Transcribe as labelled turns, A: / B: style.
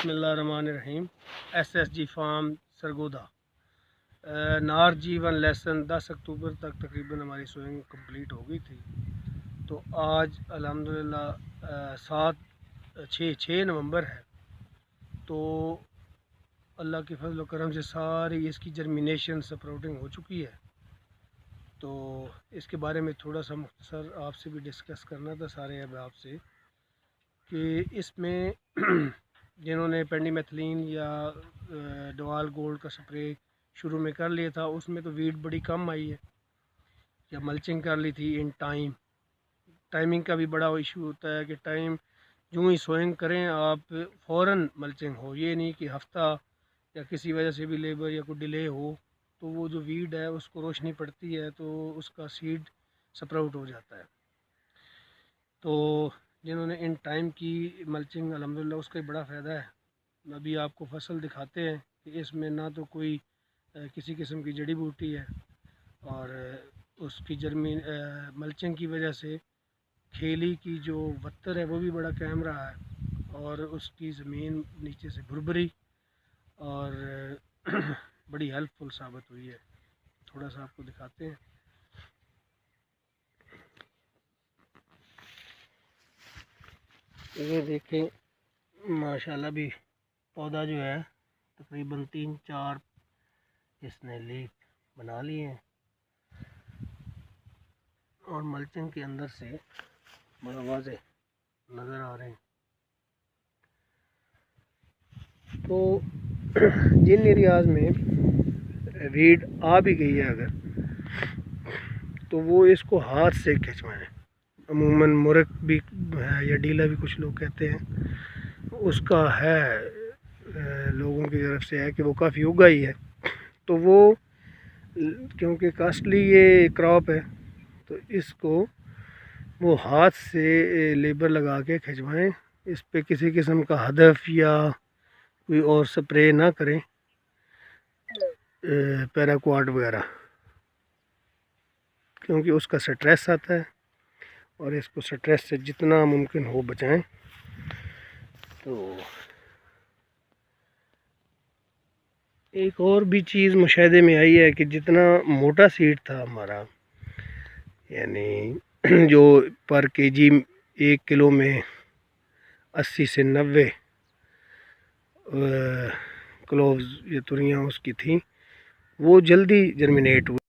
A: बिस्मिल्लाहिर्रहमानिर्रहीम। SSG farm Sargodha नार G1 lesson 10 अक्टूबर तक तकरीबन हमारी सोइंग कंप्लीट हो गई थी। तो आज अल्हम्दुलिल्लाह 6 नवंबर है। तो अल्लाह के फजल व करम से सारी इसकी जर्मिनेशन स्प्राउटिंग हो चुकी है। तो इसके बारे में थोड़ा सा मुख्तसर आपसे भी डिस्कस करना था सारे अहबाब से कि इसमें जिन्होंने पेंडीमेथिलीन या डवाल गोल्ड का स्प्रे शुरू में कर लिया था उसमें तो वीड बड़ी कम आई है, या मल्चिंग कर ली थी इन टाइमिंग का भी बड़ा इशू होता है कि टाइम जो ही सोइंग करें आप फ़ौरन मल्चिंग हो, ये नहीं कि हफ़्ता या किसी वजह से भी लेबर या कोई डिले हो तो वो जो वीड है उसको रोशनी पड़ती है तो उसका सीड स्प्राउट हो जाता है। तो जिन्होंने इन टाइम की मल्चिंग अल्हम्दुलिल्लाह उसका ही बड़ा फ़ायदा है। अभी आपको फसल दिखाते हैं कि इसमें ना तो कोई किसी किस्म की जड़ी बूटी है और उसकी मल्चिंग की वजह से खेली की जो वत्तर है वो भी बड़ा कायम रहा है और उसकी ज़मीन नीचे से भुरभुरी और बड़ी हेल्पफुल साबित हुई है। थोड़ा सा आपको दिखाते हैं। ये देखें माशाल्लाह भी पौधा जो है तकरीबन 3-4 इसने लीफ बना लिए हैं और मल्चिंग के अंदर से बड़ा वाज़े नज़र आ रहे हैं। तो जिन एरियाज़ में वीड आ भी गई है अगर तो वो इसको हाथ से खिंचवाएं। अमूमन मुरक भी है या डीला भी कुछ लोग कहते हैं, उसका है लोगों की तरफ से है कि वो काफ़ी उगा ही है। तो वो क्योंकि कास्टली ये क्रॉप है तो इसको वो हाथ से लेबर लगा के खिंचवाएं। इस पे किसी किस्म का हदफ या कोई और स्प्रे ना करें, पैराक्वाट वगैरह, क्योंकि उसका स्ट्रेस आता है और इसको स्ट्रेस से जितना मुमकिन हो बचाएं। तो एक और भी चीज़ मुशाहिदे में आई है कि जितना मोटा सीड था हमारा, यानी जो पर केजी 1 किलो में 80 से 90 क्लोव्स या तुरियाँ उसकी थी, वो जल्दी जर्मिनेट हुई।